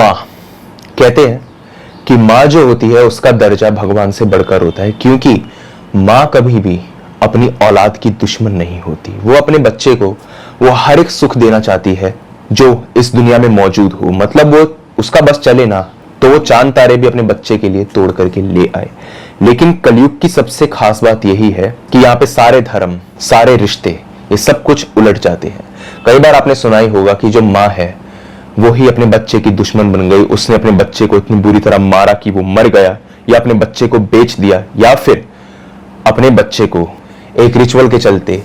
माँ, कहते हैं कि माँ जो होती है उसका दर्जा भगवान से बढ़कर होता है, क्योंकि माँ कभी भी अपनी औलाद की दुश्मन नहीं होती। वो अपने बच्चे को वो हर एक सुख देना चाहती है जो इस दुनिया में मौजूद हो। मतलब वो उसका बस चले ना तो वो चांद तारे भी अपने बच्चे के लिए तोड़ करके ले आए। लेकिन कलयुग की सबसे खास बात यही है कि यहाँ पे सारे धर्म, सारे रिश्ते, ये सब कुछ उलट जाते हैं। कई बार आपने सुना ही होगा कि जो माँ है वो ही अपने बच्चे की दुश्मन बन गई। उसने अपने बच्चे को इतनी बुरी तरह मारा कि वो मर गया, या अपने बच्चे को बेच दिया, या फिर अपने बच्चे को एक रिचुअल के चलते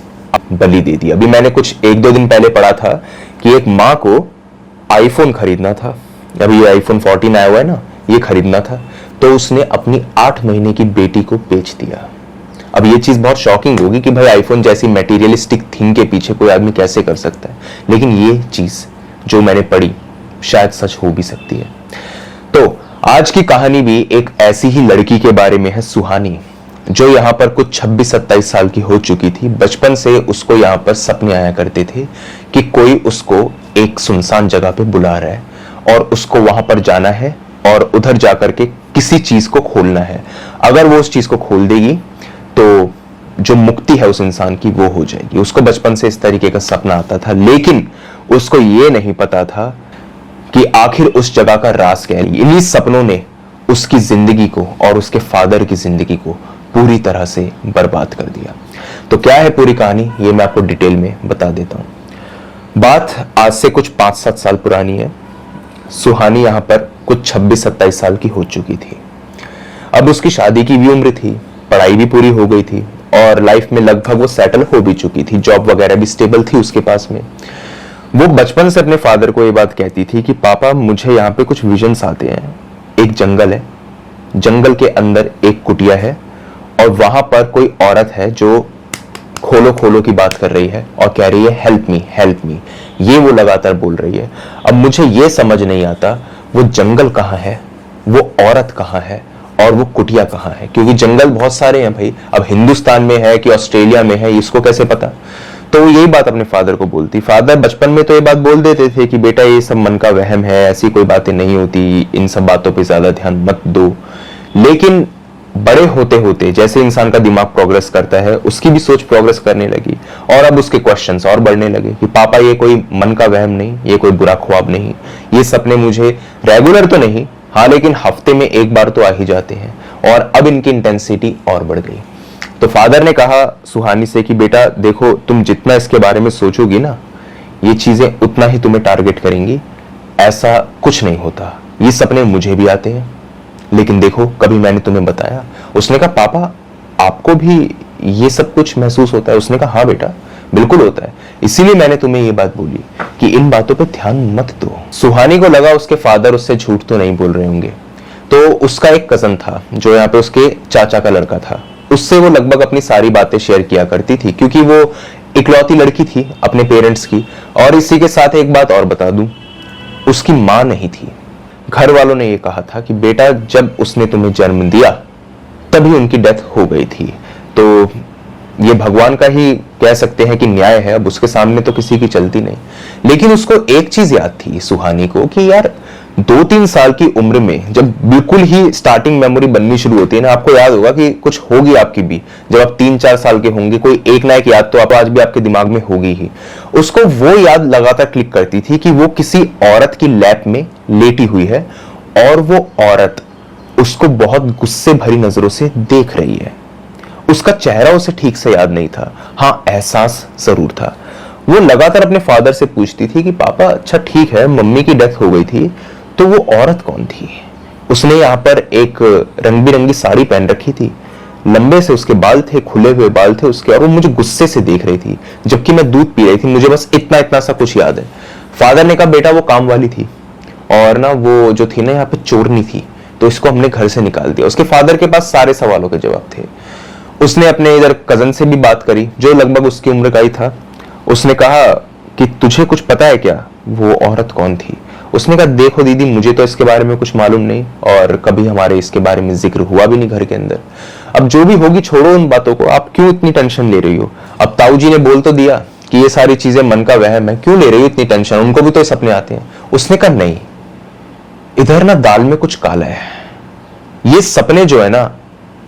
बलि दे दिया। अभी मैंने कुछ 1-2 दिन पहले पढ़ा था कि एक माँ को आईफोन खरीदना था। अभी आईफोन 14 आया हुआ है ना, ये खरीदना था, तो उसने अपनी 8 महीने की बेटी को बेच दिया। अब ये चीज बहुत शॉकिंग होगी कि भाई आईफोन जैसी मटेरियलिस्टिक थिंग के पीछे कोई आदमी कैसे कर सकता है, लेकिन ये चीज जो मैंने पढ़ी शायद सच हो भी सकती है। तो आज की कहानी भी एक ऐसी ही लड़की के बारे में है, सुहानी, जो यहाँ पर कुछ 26-27 साल की हो चुकी थी। बचपन से उसको यहाँ पर सपने आया करते थे कि कोई उसको एक सुनसान जगह पे बुला रहा है और उसको वहां पर जाना है और उधर जाकर के किसी चीज को खोलना है। अगर वो उस चीज को खोल देगी तो जो मुक्ति है उस इंसान की वो हो जाएगी। उसको बचपन से इस तरीके का सपना आता था, लेकिन उसको ये नहीं पता था कि आखिर उस जगह का राज क्या है। इन्हीं सपनों ने उसकी जिंदगी को और उसके फादर की जिंदगी को पूरी तरह से बर्बाद कर दिया। तो क्या है पूरी कहानी, ये मैं आपको डिटेल में बता देता हूं। बात आज से कुछ 5-7 साल पुरानी है। सुहानी यहां पर कुछ 26-27 साल की हो चुकी थी। अब उसकी शादी की भी उम्र थी, पढ़ाई भी पूरी हो गई थी और लाइफ में लगभग वो सेटल हो भी चुकी थी। जॉब वगैरह भी स्टेबल थी उसके पास में। वो बचपन से अपने फादर को ये बात कहती थी कि पापा, मुझे यहाँ पे कुछ विजन्स आते हैं। एक जंगल है, जंगल के अंदर एक कुटिया है और वहां पर कोई औरत है जो खोलो खोलो की बात कर रही है और कह रही है हेल्प मी हेल्प मी, ये वो लगातार बोल रही है। अब मुझे ये समझ नहीं आता वो जंगल कहाँ है, वो औरत कहाँ है और वो कुटिया कहाँ है, क्योंकि जंगल बहुत सारे हैं भाई। अब हिंदुस्तान में है कि ऑस्ट्रेलिया में है, इसको कैसे पता। तो यही बात अपने फादर को बोलती। फादर बचपन में तो ये बात बोल देते थे कि बेटा ये सब मन का वहम है, ऐसी कोई बातें नहीं होती, इन सब बातों पे ज्यादा ध्यान मत दो। लेकिन बड़े होते होते जैसे इंसान का दिमाग प्रोग्रेस करता है, उसकी भी सोच प्रोग्रेस करने लगी और अब उसके क्वेश्चंस और बढ़ने लगे कि पापा ये कोई मन का वहम नहीं, ये कोई बुरा ख्वाब नहीं, ये सपने मुझे रेगुलर तो नहीं, हाँ लेकिन हफ्ते में एक बार तो आ ही जाते हैं। और अब इनकी इंटेंसिटी और बढ़ गई। तो फादर ने कहा सुहानी से कि बेटा देखो, तुम जितना इसके बारे में सोचोगी ना, ये चीजें उतना ही तुम्हें टारगेट करेंगी। ऐसा कुछ नहीं होता, ये सपने मुझे भी आते हैं, लेकिन देखो कभी मैंने तुम्हें बताया। उसने कहा पापा आपको भी ये सब कुछ महसूस होता है? उसने कहा हाँ बेटा बिल्कुल होता है, इसीलिए मैंने तुम्हें ये बात बोली कि इन बातों पे ध्यान मत दो। सुहानी को लगा उसके फादर उससे झूठ तो नहीं बोल रहे होंगे। तो उसका एक कजन था जो यहाँ पे उसके चाचा का लड़का था, उससे वो लगभग अपनी सारी बातें शेयर किया करती थी, क्योंकि वो इकलौती लड़की थी अपने पेरेंट्स की। और इसी के साथ एक बात और बता दूं, उसकी माँ नहीं थी। घर वालों ने ये कहा था कि बेटा जब उसने तुम्हें जन्म दिया तभी उनकी डेथ हो गई थी। तो ये भगवान का ही कह सकते हैं कि न्याय है, अब उसके सामने तो किसी की चलती नहीं। लेकिन उसको एक चीज याद थी सुहानी को कि यार 2-3 साल की उम्र में जब बिल्कुल ही स्टार्टिंग मेमोरी बननी शुरू होती है ना, आपको याद होगा कि कुछ होगी आपकी भी। जब आप 3-4 साल के होंगे, कोई एक ना एक याद तो आप आज भी आपके दिमाग में होगी ही। उसको वो याद लगातार क्लिक करती थी कि वो किसी औरत की लैप में लेटी हुई है और वो औरत उसको बहुत गुस्से भरी नजरों से देख रही है। उसका चेहरा उसे ठीक से याद नहीं था, हाँ एहसास जरूर था। वो लगातार अपने फादर से पूछती थी कि पापा अच्छा ठीक है, मम्मी की डेथ हो गई थी, तो वो औरत कौन थी? उसने यहाँ पर एक रंग बिरंगी साड़ी पहन रखी थी, लंबे से उसके बाल थे, खुले हुए बाल थे उसके, और वो मुझे गुस्से से देख रही थी जबकि मैं दूध पी रही थी। मुझे बस इतना इतना सा कुछ याद है। फादर ने कहा बेटा वो काम वाली थी और ना वो जो थी ना यहाँ पे चोरनी थी, तो इसको हमने घर से निकाल दिया। उसके फादर के पास सारे सवालों के जवाब थे। उसने अपने इधर कजन से भी बात करी जो लगभग उसकी उम्र का ही था। उसने कहा कि तुझे कुछ पता है क्या, वो औरत कौन थी? उसने कहा देखो दीदी मुझे तो इसके बारे में कुछ मालूम नहीं और कभी हमारे इसके बारे में जिक्र हुआ भी नहीं घर के अंदर। अब जो भी होगी छोड़ो उन बातों को, आप क्यों इतनी टेंशन ले रही हो? अब ताऊ जी ने बोल तो दिया कि ये सारी चीजें मन का वहम है, क्यों ले रही हो इतनी टेंशन? उनको भी तो सपने आते हैं। उसने कहा नहीं, इधर ना दाल में कुछ काला है। ये सपने जो है ना,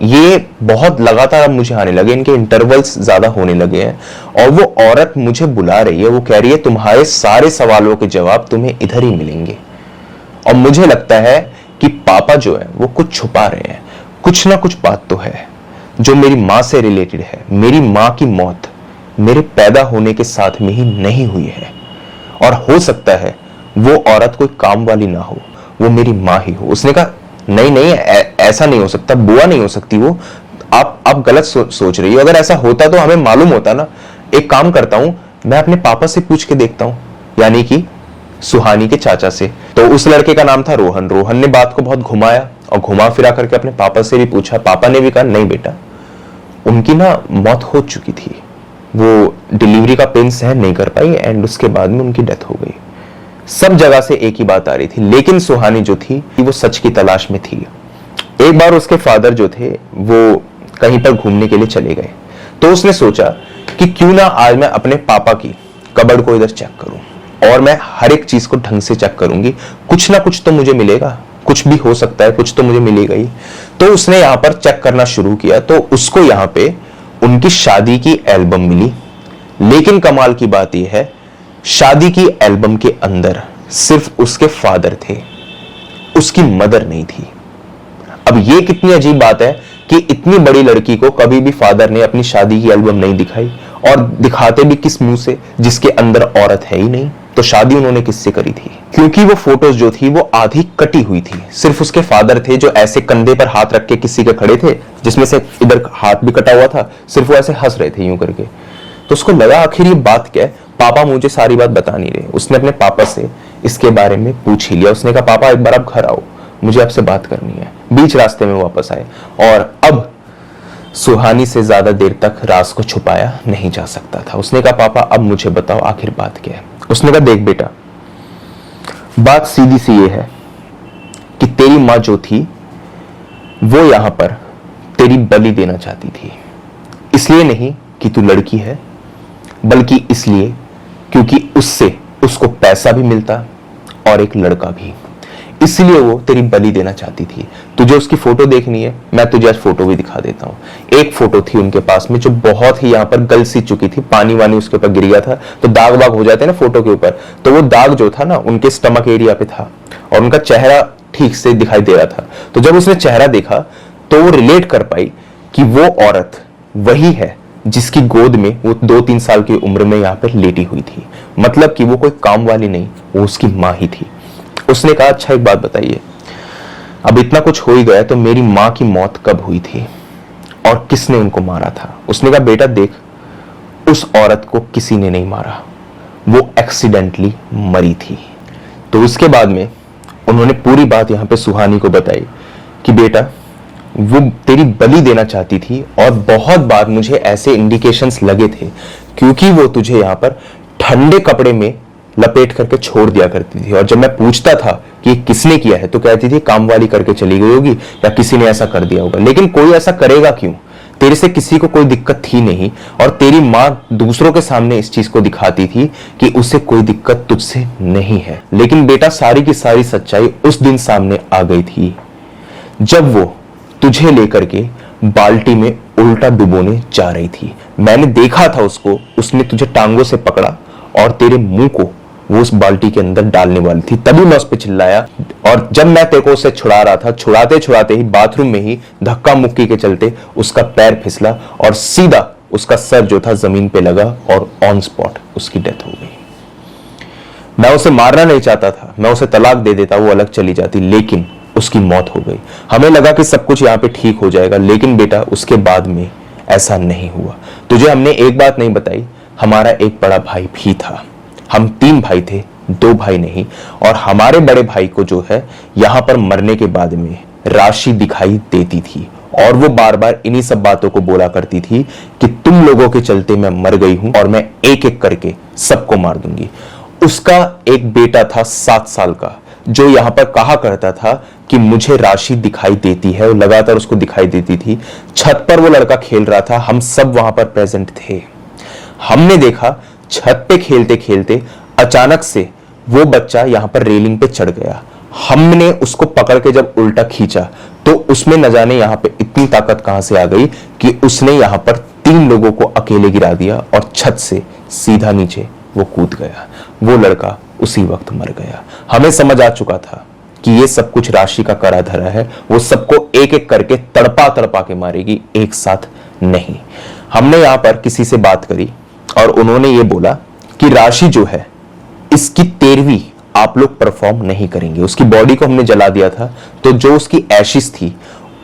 ये बहुत लगातार अब मुझे आने लगे, इनके इंटरवल्स ज्यादा होने लगे हैं। और वो औरत मुझे बुला रही है, वो कह रही है तुम्हारे सारे सवालों के जवाब तुम्हें इधर ही मिलेंगे। और मुझे लगता है कि पापा जो है वो कुछ छुपा रहे हैं। कुछ ना कुछ बात तो है जो मेरी माँ से रिलेटेड है। मेरी माँ की मौत मेरे पैदा होने के साथ में ही नहीं हुई है, और हो सकता है वो औरत कोई काम वाली ना हो, वो मेरी माँ ही हो। उसने कहा नहीं नहीं, ऐसा नहीं हो सकता, बुआ नहीं हो सकती वो, आप गलत सोच रही हो। अगर ऐसा होता तो हमें मालूम होता ना। एक काम करता हूं, मैं अपने पापा से पूछ के देखता हूं, यानी कि सुहानी के चाचा से। तो उस लड़के का नाम था रोहन। रोहन ने बात को बहुत घुमाया और घुमा फिरा करके अपने पापा से भी पूछा। पापा ने भी कहा नहीं बेटा, उनकी ना मौत हो चुकी थी, वो डिलीवरी का पेन सहन नहीं कर पाई एंड उसके बाद में उनकी डेथ हो गई। सब जगह से एक ही बात आ रही थी, लेकिन सुहानी जो थी वो सच की तलाश में थी। एक बार उसके फादर जो थे वो कहीं पर घूमने के लिए चले गए, तो उसने सोचा कि क्यों ना आज मैं अपने पापा की कबर्ड को इधर चेक करूं और मैं हर एक चीज को ढंग से चेक करूंगी, कुछ ना कुछ तो मुझे मिलेगा, कुछ भी हो सकता है, कुछ तो मुझे मिलेगा ही। तो उसने यहां पर चेक करना शुरू किया, तो उसको यहां पे उनकी शादी की एल्बम मिली। लेकिन कमाल की बात यह है, शादी की एल्बम के अंदर सिर्फ उसके फादर थे, उसकी मदर नहीं थी। अब यह कितनी अजीब बात है कि इतनी बड़ी लड़की को कभी भी फादर ने अपनी शादी की एल्बम नहीं दिखाई, और दिखाते भी किस मुंह से जिसके अंदर औरत है ही नहीं। तो शादी उन्होंने किससे करी थी? क्योंकि वो फोटोज जो थी वो आधी कटी हुई थी। सिर्फ उसके फादर थे जो ऐसे कंधे पर हाथ रख के किसी के खड़े थे, जिसमें से इधर हाथ भी कटा हुआ था, सिर्फ वो ऐसे हंस रहे थे यूं करके। तो उसको लगा आखिर ये बात क्या है, पापा मुझे सारी बात बता नहीं रहे। उसने अपने पापा से इसके बारे में पूछ ही लिया। उसने कहा पापा एक बार आप घर आओ, मुझे आपसे बात करनी है। बीच रास्ते में वापस आए, और अब सुहानी से ज्यादा देर तक राज को छुपाया नहीं जा सकता था। उसने कहा पापा अब मुझे बताओ आखिर बात क्या है। उसने कहा देख बेटा, बात सीधी सी ये है कि तेरी मां जो थी वो यहां पर तेरी बलि देना चाहती थी। इसलिए नहीं कि तू लड़की है, बल्कि इसलिए क्योंकि उससे उसको पैसा भी मिलता और एक लड़का भी। इसलिए वो तेरी बलि देना चाहती थी। तुझे उसकी फोटो देखनी है, मैं तुझे आज फोटो भी दिखा देता हूं। एक फोटो थी उनके पास में जो बहुत ही यहां पर गल सी चुकी थी, पानी वानी उसके ऊपर गिर गया था, तो दाग वाग हो जाते हैं ना फोटो के ऊपर। तो वो दाग जो था ना उनके स्टमक एरिया पे था, और उनका चेहरा ठीक से दिखाई दे रहा था। तो जब उसने चेहरा देखा तो वो रिलेट कर पाई कि वो औरत वही है जिसकी गोद में वो 2-3 साल की उम्र में यहां पर लेटी हुई थी। मतलब कि वो कोई काम वाली नहीं, वो उसकी मां ही थी। उसने कहा अच्छा एक बात बताइए, अब इतना कुछ हो ही गया तो मेरी मां की मौत कब हुई थी और किसने उनको मारा था? उसने कहा बेटा देख, उस औरत को किसी ने नहीं मारा, वो एक्सीडेंटली मरी थी। तो उसके बाद में उन्होंने पूरी बात यहां पे सुहानी को बताई कि बेटा वो तेरी बलि देना चाहती थी, और बहुत बार मुझे ऐसे इंडिकेशंस लगे थे, क्योंकि वो तुझे यहां पर ठंडे कपड़े में लपेट करके छोड़ दिया करती थी। और जब मैं पूछता था कि किसने किया है, तो कहती थी काम वाली करके चली गई होगी या किसी ने ऐसा कर दिया होगा। लेकिन कोई ऐसा करेगा क्यों? तेरे से किसी को कोई दिक्कत थी नहीं, और तेरी मां दूसरों के सामने इस चीज को दिखाती थी कि उसे कोई दिक्कत तुझसे नहीं है। लेकिन बेटा सारी की सारी सच्चाई उस दिन सामने आ गई थी जब वो तुझे लेकर के बाल्टी में उल्टा डुबोने जा रही थी। मैंने देखा था उसको, उसने तुझे टांगों से पकड़ा और तेरे मुंह को वो उस बाल्टी के अंदर डालने वाली थी। तभी मैं उस पर चिल्लाया, और जब मैं तेरे को उससे छुड़ा रहा था, छुड़ाते छुड़ाते ही बाथरूम में ही धक्का मुक्की के चलते उसका पैर फिसला और सीधा उसका सर जो था जमीन पे लगा और ऑन स्पॉट उसकी डेथ हो गई। मैं उसे मारना नहीं चाहता था, मैं उसे तलाक दे देता, वो अलग चली जाती, लेकिन उसकी मौत हो गई। हमें लगा कि सब कुछ यहाँ पे ठीक हो जाएगा, लेकिन बेटा उसके बाद में ऐसा नहीं हुआ। तुझे हमने एक बात नहीं बताई, हमारा एक बड़ा भाई भी था। हम 3 भाई थे, 2 भाई नहीं। और हमारे बड़े भाई को जो है यहां पर मरने के बाद में राशि दिखाई देती थी, और वो बार बार इन्हीं सब बातों को बोला करती थी कि तुम लोगों के चलते मैं मर गई हूं और मैं एक एक करके सबको मार दूंगी। उसका एक बेटा था 7 साल का, जो यहां पर कहा करता था कि मुझे राशि दिखाई देती है, और लगातार उसको दिखाई देती थी। छत पर वो लड़का खेल रहा था, हम सब वहां पर प्रेजेंट थे। हमने देखा छत पे खेलते खेलते अचानक से वो बच्चा यहां पर रेलिंग पे चढ़ गया, हमने उसको पकड़ के जब उल्टा खींचा तो उसमें न जाने यहां पे इतनी ताकत कहां से आ गई कि उसने यहां पर 3 लोगों को अकेले गिरा दिया और छत से सीधा नीचे वो कूद गया। वो लड़का उसी वक्त मर गया। हमें समझ आ चुका था कि ये सब कुछ राशि का करा धरा है, वो सबको एक एक करके तड़पा तड़पा के मारेगी, एक साथ नहीं। हमने यहां पर किसी से बात करी और उन्होंने ये बोला कि राशि जो है इसकी 13वीं आप लोग परफॉर्म नहीं करेंगे। उसकी बॉडी को हमने जला दिया था, तो जो उसकी एशिस थी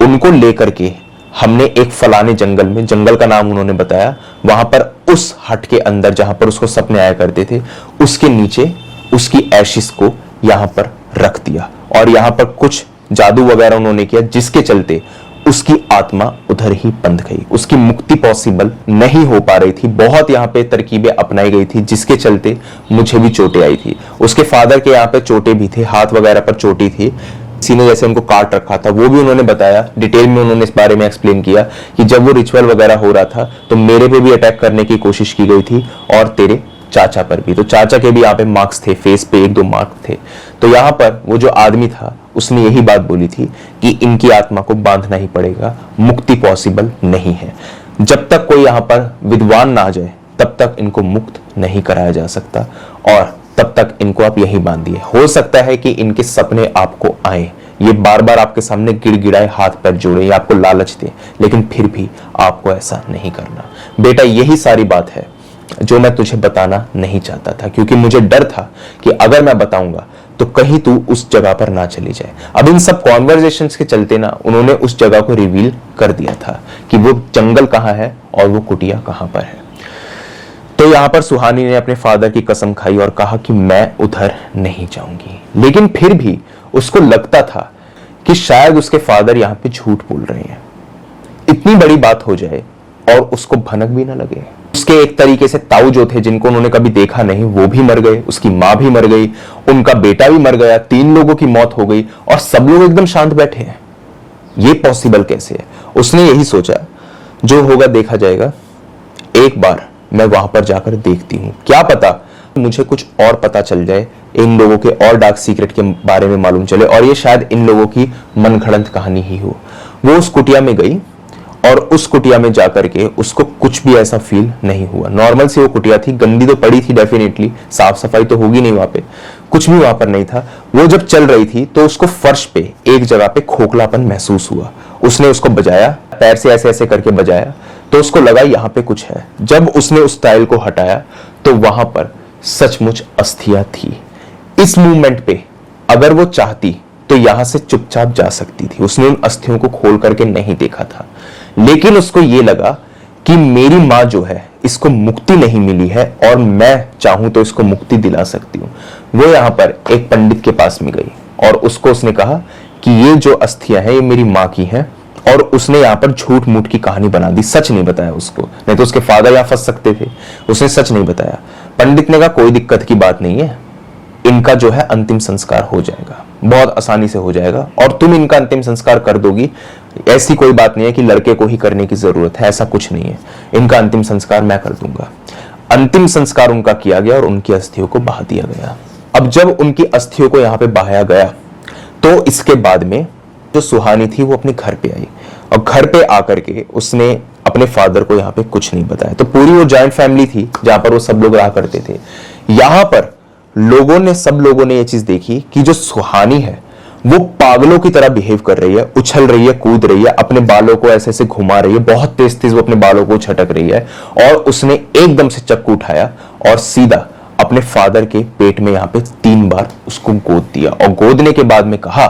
उनको लेकर के हमने एक फलाने जंगल में, जंगल का नाम उन्होंने बताया, वहां पर उस हट के अंदर जहां पर उसको सपने आया करते थे उसके नीचे उसकी एशिस को यहां पर रख दिया और यहां पर कुछ जादू वगैरह उन्होंने किया जिसके चलते उसकी आत्मा उधर ही बंध गई। उसकी मुक्ति पॉसिबल नहीं हो पा रही थी। बहुत यहां पे तरकीबें अपनाई गई थी जिसके चलते मुझे भी चोटें आई थी। उसके फादर के यहां पे चोटें भी थे, हाथ वगैरह पर चोटी थी, किसी ने जैसे उनको काट रखा था, वो भी उन्होंने बताया। डिटेल में उन्होंने इस बारे में एक्सप्लेन किया कि जब वो रिचुअल वगैरह हो रहा था तो मेरे पे भी अटैक करने की कोशिश की गई थी और तेरे चाचा पर भी। तो चाचा के भी यहाँ पे मार्क्स थे, फेस पे 1-2 मार्क थे। तो यहाँ पर वो जो आदमी था उसने यही बात बोली थी कि इनकी आत्मा को बांधना ही पड़ेगा, मुक्ति पॉसिबल नहीं है। जब तक कोई यहाँ पर विद्वान ना आ जाए तब तक इनको मुक्त नहीं कराया जा सकता और तब तक इनको आप यही बांध दिए। हो सकता है कि इनके सपने आपको आए, ये बार बार आपके सामने गिड़गिड़ाए, हाथ पैर जोड़े, या आपको लालच दे, लेकिन फिर भी आपको ऐसा नहीं करना। बेटा यही सारी बात है जो मैं तुझे बताना नहीं चाहता था, क्योंकि मुझे डर था कि अगर मैं बताऊंगा तो कहीं तू उस जगह पर ना चली जाए। अब इन सब कॉन्वर्जेशंस के चलते ना उन्होंने उस जगह को रिवील कर दिया था कि वो जंगल कहां है और वो कुटिया कहां पर है। तो यहां पर सुहानी ने अपने फादर की कसम खाई और कहा कि मैं उधर नहीं जाऊंगी। लेकिन फिर भी उसको लगता था कि शायद उसके फादर यहां पे झूठ बोल रहे हैं। इतनी बड़ी बात हो जाए और उसको भनक भी ना लगे। उसके एक तरीके से ताऊ जो थे जिनको उन्होंने कभी देखा नहीं वो भी मर गए, उसकी मां भी मर गई, उनका बेटा भी मर गया, 3 लोगों की मौत हो गई और सब लोग एकदम शांत बैठे हैं। ये पॉसिबल कैसे है? उसने यही सोचा, जो होगा देखा जाएगा, एक बार मैं वहां पर जाकर देखती हूं, क्या पता मुझे कुछ और पता चल जाए, इन लोगों के और डार्क सीक्रेट के बारे में मालूम चले और ये शायद इन लोगों की मनगढ़ंत कहानी ही हो। वो उस कुटिया में गई और उस कुटिया में जाकर के उसको कुछ भी ऐसा फील नहीं हुआ। नॉर्मल सी वो कुटिया थी, गंदी तो पड़ी थी डेफिनेटली, साफ सफाई तो होगी नहीं वहां पे, कुछ भी वहां पर नहीं था। वो जब चल रही थी तो उसको फर्श पे एक जगह पे खोखलापन महसूस हुआ। उसने उसको बजाया, पैर से ऐसे ऐसे करके बजाया तो उसको लगा यहां पे कुछ है। जब उसने उस टाइल को हटाया तो वहां पर सचमुच अस्थियां थी। इस मूवमेंट पे अगर वो चाहती तो यहां से चुपचाप जा सकती थी। उसने उन अस्थियों को खोल करके नहीं देखा था, लेकिन उसको यह लगा कि मेरी मां जो है इसको मुक्ति नहीं मिली है और मैं चाहूं तो इसको मुक्ति दिला सकती हूं। वो यहां पर एक पंडित के पास में गई और उसको उसने कहा कि ये जो अस्थियां हैं ये मेरी मां की हैं, और उसने यहां पर झूठ मूठ की कहानी बना दी, सच नहीं बताया उसको, नहीं तो उसके फादर यहां फंस सकते थे। उसने सच नहीं बताया। पंडित ने कहा कोई दिक्कत की बात नहीं है, इनका जो है अंतिम संस्कार हो जाएगा, बहुत आसानी से हो जाएगा और तुम इनका अंतिम संस्कार कर दोगी। ऐसी कोई बात नहीं है कि लड़के को ही करने की जरूरत है, ऐसा कुछ नहीं है, इनका अंतिम संस्कार मैं कर दूंगा। अंतिम संस्कार उनका किया गया और उनकी अस्थियों को बहा दिया गया। अब जब उनकी अस्थियों को यहां पे बहाया गया तो इसके बाद में जो सुहानी थी वो अपने घर पे आई और घर पे आकर के उसने अपने फादर को यहाँ पे कुछ नहीं बताया। तो पूरी वो जॉइंट फैमिली थी जहां पर वो सब लोग रहा करते थे। यहां पर सब लोगों ने ये चीज देखी कि जो सुहानी है वो पागलों की तरह बिहेव कर रही है, उछल रही है, कूद रही है, अपने बालों को ऐसे ऐसे घुमा रही है, बहुत तेज तेज वो अपने बालों को छटक रही है और उसने एकदम से चाकू उठाया और सीधा अपने फादर के पेट में यहां पे 3 बार उसको गोद दिया और गोदने के बाद में कहा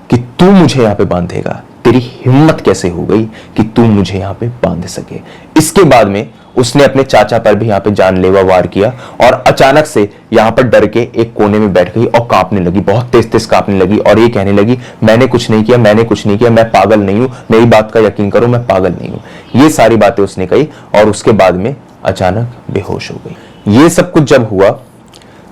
कि तू मुझे यहां पे बांधेगा, तेरी हिम्मत कैसे हो गई कि तू मुझे यहां पे बांध सके। इसके बाद में उसने अपने चाचा पर भी यहां पे जानलेवा वार किया और अचानक से यहां पर डर के एक कोने में बैठ गई और कांपने लगी, बहुत तेज तेज कांपने लगी और ये कहने लगी मैंने कुछ नहीं किया, मैंने कुछ नहीं किया, मैं पागल नहीं हूं, मेरी बात का यकीन करो, मैं पागल नहीं हूं। ये सारी बातें उसने कही और उसके बाद में अचानक बेहोश हो गई। ये सब कुछ जब हुआ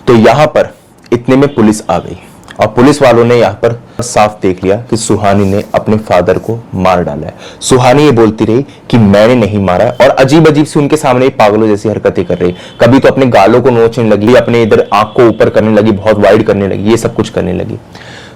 तो यहां पर इतने में पुलिस आ गई और पुलिस वालों ने यहां पर साफ देख लिया कि सुहानी ने अपने फादर को मार डाला है। सुहानी ये बोलती रही कि मैंने नहीं मारा और अजीब अजीब सी उनके सामने पागलों जैसी हरकतें कर रही, कभी तो अपने गालों को नोचने लगी, अपने इधर आंख को ऊपर करने लगी, बहुत वाइड करने लगी, ये सब कुछ करने लगी।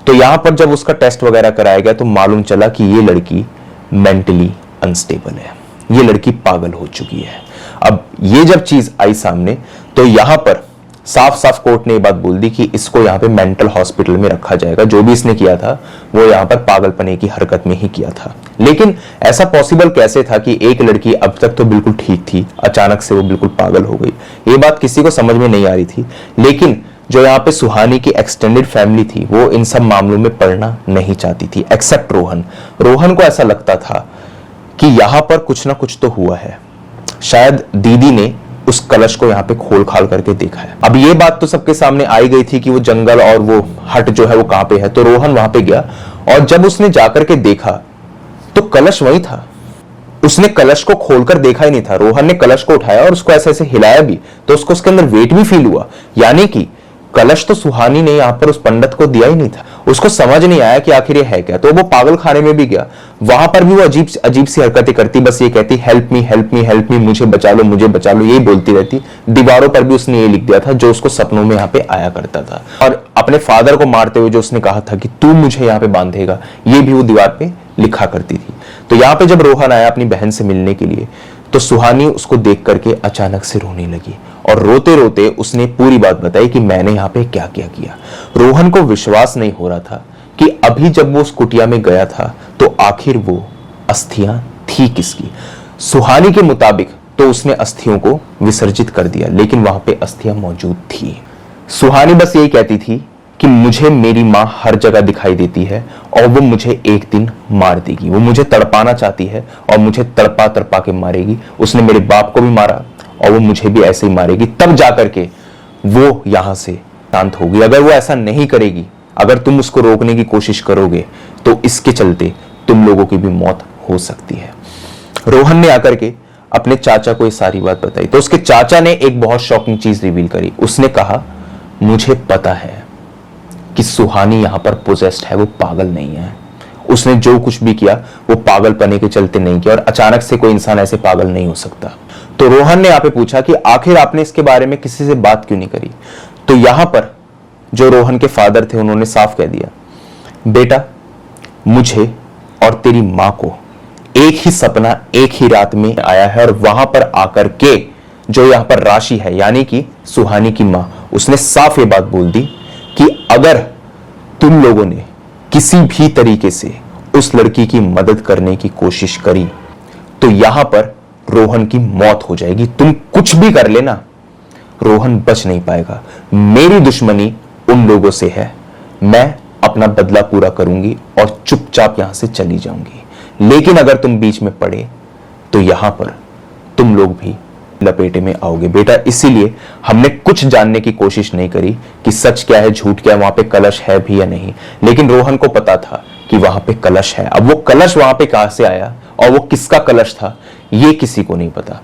तो यहां पर जब उसका टेस्ट वगैरह कराया गया तो मालूम चला कि ये लड़की मेंटली अनस्टेबल है, ये लड़की पागल हो चुकी है। अब ये जब चीज आई सामने तो यहां पर साफ साफ कोर्ट ने ये बात बोल दी कि इसको यहां पे मेंटल हॉस्पिटल में रखा जाएगा। जो भी इसने किया था वो यहां पर पागलपने की हरकत में ही किया था। लेकिन ऐसा पॉसिबल कैसे था कि एक लड़की अब तक तो बिल्कुल ठीक थी, अचानक से वो बिल्कुल पागल हो गई? ये बात किसी को समझ में नहीं आ रही थी। लेकिन जो यहाँ पे सुहानी की एक्सटेंडेड फैमिली थी वो इन सब मामलों में पड़ना नहीं चाहती थी, एक्सेप्ट रोहन। रोहन को ऐसा लगता था कि यहां पर कुछ ना कुछ तो हुआ है, शायद दीदी ने उस कलश को यहाँ पे खोल खाल करके देखा है। अब ये बात तो सबके सामने आई गई थी कि वो जंगल और वो हट जो है वो कहां पे है। तो रोहन वहां पे गया और जब उसने जाकर के देखा तो कलश वही था। उसने कलश को खोलकर देखा ही नहीं था। रोहन ने कलश को उठाया और उसको ऐसे ऐसे हिलाया भी तो उसको उसके अंदर वेट भी फील हुआ, यानी कि कलश तो सुहानी ने यहां पर उस पंडित को दिया ही नहीं था। उसको समझ नहीं आया कि आखिर ये है क्या। तो वो पागल खाने में भी गया, वहां पर भी वो अजीब अजीब सी हरकतें करती, बस ये कहती help me help me help me, मुझे बचा लो मुझे बचा लो, यही बोलती रहती। दीवारों पर भी उसने ये लिख दिया था जो उसको सपनों में यहाँ पे आया करता था। और अपने फादर को मारते हुए जो उसने कहा था कि तू मुझे यहाँ पे बांधेगा, ये भी वो दीवार पे लिखा करती थी। तो यहाँ पे जब रोहन आया अपनी बहन से मिलने के लिए तो सुहानी उसको देख करके अचानक से रोने लगी और रोते रोते उसने पूरी बात बताई कि मैंने यहाँ पे क्या क्या किया। रोहन को विश्वास नहीं हो रहा था कि अभी जब वो उस कुटिया में गया था तो आखिर वो अस्थियां थी किसकी। सुहानी के मुताबिक तो उसने अस्थियों को विसर्जित कर दिया, लेकिन वहां पे अस्थियां मौजूद थी। सुहानी बस यही कहती थी कि मुझे मेरी मां हर जगह दिखाई देती है और वो मुझे एक दिन मार देगी, वो मुझे तड़पाना चाहती है और मुझे तड़पा तड़पा के मारेगी। उसने मेरे बाप को भी मारा और वो मुझे भी ऐसे ही मारेगी, तब जाकर के वो यहां से शांत होगी। अगर वो ऐसा नहीं करेगी, अगर तुम उसको रोकने की कोशिश करोगे तो इसके चलते तुम लोगों की भी मौत हो सकती है। रोहन ने आकर के अपने चाचा को ये सारी बात बताई तो उसके चाचा ने एक बहुत शॉकिंग चीज रिवील करी। उसने कहा मुझे पता है कि सुहानी यहां पर पोजेस्ड है, वो पागल नहीं है। उसने जो कुछ भी किया वो पागलपने के चलते नहीं किया और अचानक से कोई इंसान ऐसे पागल नहीं हो सकता। तो रोहन ने यहां पे पूछा कि आखिर आपने इसके बारे में किसी से बात क्यों नहीं करी। तो यहां पर जो रोहन के फादर थे उन्होंने साफ कह दिया, बेटा मुझे और तेरी मां को एक ही सपना एक ही रात में आया है और वहां पर आकर के जो यहां पर राशि है यानी कि सुहानी की मां, उसने साफ ये बात बोल दी कि अगर तुम लोगों ने किसी भी तरीके से उस लड़की की मदद करने की कोशिश करी तो यहां पर रोहन की मौत हो जाएगी। तुम कुछ भी कर लेना, रोहन बच नहीं पाएगा। मेरी दुश्मनी उन लोगों से है, मैं अपना बदला पूरा करूंगी और चुपचाप यहां से चली जाऊंगी। लेकिन अगर तुम बीच में पड़े तो यहां पर तुम लोग भी लपेटे में आओगे। बेटा इसीलिए हमने कुछ जानने की कोशिश नहीं करी कि सच क्या है झूठ क्या है, वहां पे कलश है भी या नहीं। लेकिन रोहन को पता था कि वहां पे कलश है। अब वो कलश वहां पे कहां से आया और वो किसका कलश था ये किसी को नहीं पता।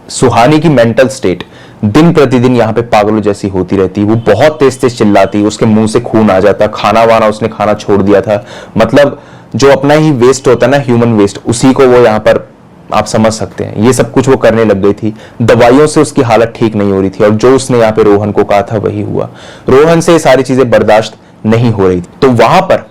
सुहानी की मेंटल स्टेट दिन प्रतिदिन यहाँ पे पागलों जैसी होती रहती। वो बहुत तेज तेज चिल्लाती, उसके मुंह से खून आ जाता, खाना वाना उसने खाना छोड़ दिया था। मतलब जो अपना ही वेस्ट होता है ना, ह्यूमन वेस्ट, उसी को वो यहाँ पर आप समझ सकते हैं। ये सब कुछ वो करने लग गई थी। दवाइयों से उसकी हालत ठीक नहीं हो रही थी और जो उसने यहाँ पे रोहन को कहा था वही हुआ। रोहन से ये सारी चीजें बर्दाश्त नहीं हो रही थी। तो वहां पर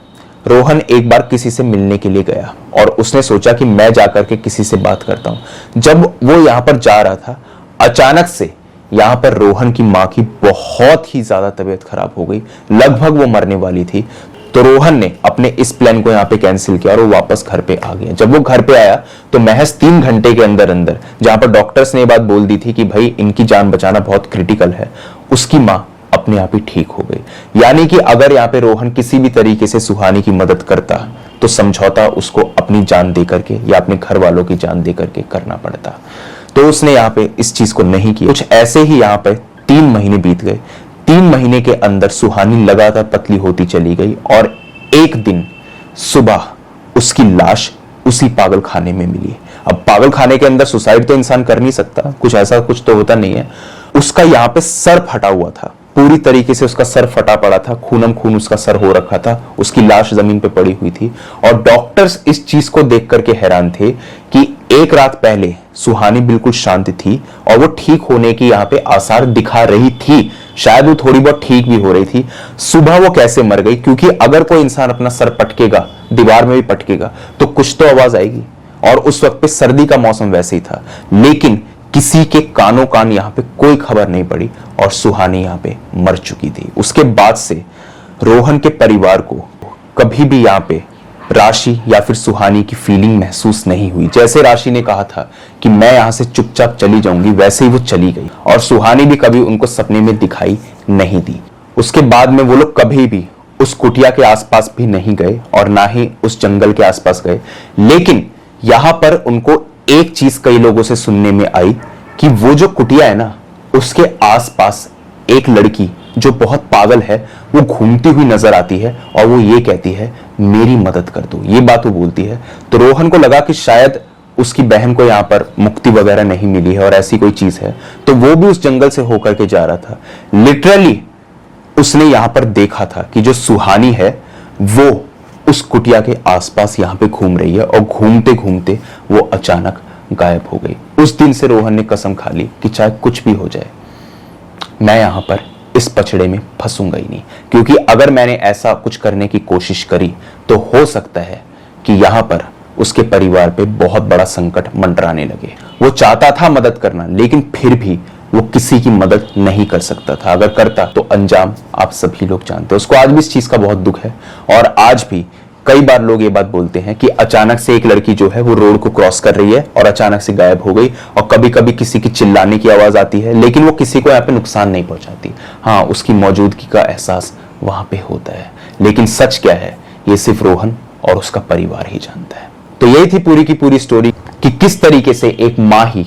रोहन एक बार किसी से मिलने के लिए गया और उसने सोचा कि मैं जाकर के किसी से बात करता हूं। जब वो यहां पर जा रहा था अचानक से यहां पर रोहन की मां की बहुत ही ज्यादा तबीयत खराब हो गई, लगभग वो मरने वाली थी। तो रोहन ने अपने इस प्लान को यहाँ पे कैंसिल किया और वो वापस घर पे आ गया। जब वो घर पे आया तो महज 3 घंटे के अंदर अंदर जहां पर डॉक्टर्स ने ये बात बोल दी थी कि भाई इनकी जान बचाना बहुत क्रिटिकल है, उसकी मां अपने आप ही ठीक हो गई। यानी कि अगर यहाँ पे रोहन किसी भी तरीके से सुहानी की मदद करता तो समझौता उसको अपनी जान दे करके या अपने घर वालों की जान दे करके करना पड़ता। तो उसने यहाँ पे इस चीज को नहीं किया। कुछ ऐसे ही यहाँ पे 3 महीने बीत गए। 3 महीने के अंदर सुहानी लगातार पतली होती चली गई और एक दिन सुबह उसकी लाश उसी पागल खाने में मिली। अब पागल खाने के अंदर सुसाइड तो इंसान कर नहीं सकता, कुछ ऐसा कुछ तो होता नहीं है। उसका यहाँ पे सर फटा हुआ था, पूरी तरीके से उसका सर फटा पड़ा था, खूनम खून उसका सर हो रखा था, उसकी लाश जमीन पे पड़ी हुई थी। और डॉक्टर्स इस चीज को देख करके हैरान थे कि एक रात पहले सुहानी बिल्कुल शांत थी और वो ठीक होने की यहाँ पे आसार दिखा रही थी, शायद वो थोड़ी बहुत ठीक भी हो रही थी। सुबह वो कैसे मर गई? क्योंकि अगर कोई इंसान अपना सर पटकेगा, दीवार में भी पटकेगा, तो कुछ तो आवाज आएगी, और उस वक्त पे सर्दी का मौसम वैसे ही था। लेकिन किसी के कानों कान यहाँ पे कोई खबर नहीं पड़ी और सुहानी यहाँ पे मर चुकी थी। उसके बाद से रोहन के परिवार को कभी भी यहाँ पे राशि या फिर सुहानी की फीलिंग महसूस नहीं हुई। जैसे राशि ने कहा था कि मैं यहां से चुपचाप चली जाऊंगी, वैसे ही वो चली गई और सुहानी भी कभी उनको सपने में दिखाई नहीं दी। उसके बाद में वो लोग कभी भी उस कुटिया के आसपास भी नहीं गए और ना ही उस जंगल के आसपास गए। लेकिन यहां पर उनको एक चीज कई लोगों से सुनने में आई कि वो जो कुटिया है ना, उसके आसपास एक लड़की जो बहुत पागल है वो घूमती हुई नजर आती है और वो ये कहती है मेरी मदद कर दो, ये बात वो बोलती है। तो रोहन को लगा कि शायद उसकी बहन को यहाँ पर मुक्ति वगैरह नहीं मिली है और ऐसी कोई चीज है, तो वो भी उस जंगल से होकर के जा रहा था। लिटरली उसने यहाँ पर देखा था कि जो सुहानी है वो उस कुटिया के आसपास यहाँ पे घूम रही है और घूमते घूमते वो अचानक गायब हो गई। उस दिन से रोहन ने कसम खा ली कि चाहे कुछ भी हो जाए, मैं यहां पर इस पछड़े में फंसूंगा ही नहीं, क्योंकि अगर मैंने ऐसा कुछ करने की कोशिश करी तो हो सकता है कि यहां पर उसके परिवार पे बहुत बड़ा संकट मंडराने लगे। वो चाहता था मदद करना, लेकिन फिर भी वो किसी की मदद नहीं कर सकता था। अगर करता तो अंजाम आप सभी लोग जानते हैं। उसको आज भी इस चीज का बहुत दुख है और आज भी कई बार लोग ये बात बोलते हैं कि अचानक से एक लड़की जो है वो रोड को क्रॉस कर रही है और अचानक से गायब हो गई, और कभी कभी किसी की चिल्लाने की आवाज आती है, लेकिन वो किसी को यहाँ पे नुकसान नहीं पहुंचाती। हाँ, उसकी मौजूदगी का एहसास वहां पे होता है, लेकिन सच क्या है ये सिर्फ रोहन और उसका परिवार ही जानता है। तो यही थी पूरी की पूरी स्टोरी कि किस तरीके से एक माँ ही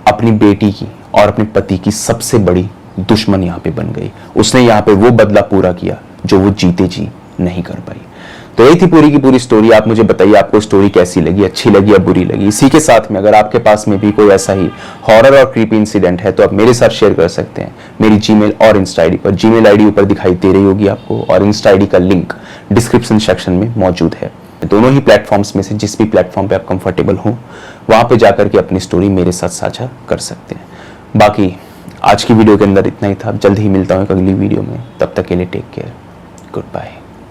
अपनी बेटी की और अपने पति की सबसे बड़ी दुश्मन यहाँ पे बन गई। उसने यहाँ पे वो बदला पूरा किया जो वो जीते जी नहीं कर पाई। तो यही थी पूरी की पूरी स्टोरी। आप मुझे बताइए आपको स्टोरी कैसी लगी, अच्छी लगी या बुरी लगी। इसी के साथ में अगर आपके पास में भी कोई ऐसा ही हॉरर और क्रीपी इंसिडेंट है तो आप मेरे साथ शेयर कर सकते हैं मेरी जीमेल और इंस्टा आईडी पर। जीमेल आईडी ऊपर दिखाई दे रही होगी आपको और इंस्टा आईडी का लिंक डिस्क्रिप्शन सेक्शन में मौजूद है। दोनों ही प्लेटफॉर्म्स में से जिस भी प्लेटफॉर्म पे आप कंफर्टेबल हो वहां पे जाकर के अपनी स्टोरी मेरे साथ साझा कर सकते हैं। बाकी आज की वीडियो के अंदर इतना ही था। जल्द ही मिलता हूं एक अगली वीडियो में, तब तक के लिए टेक केयर, गुड बाय।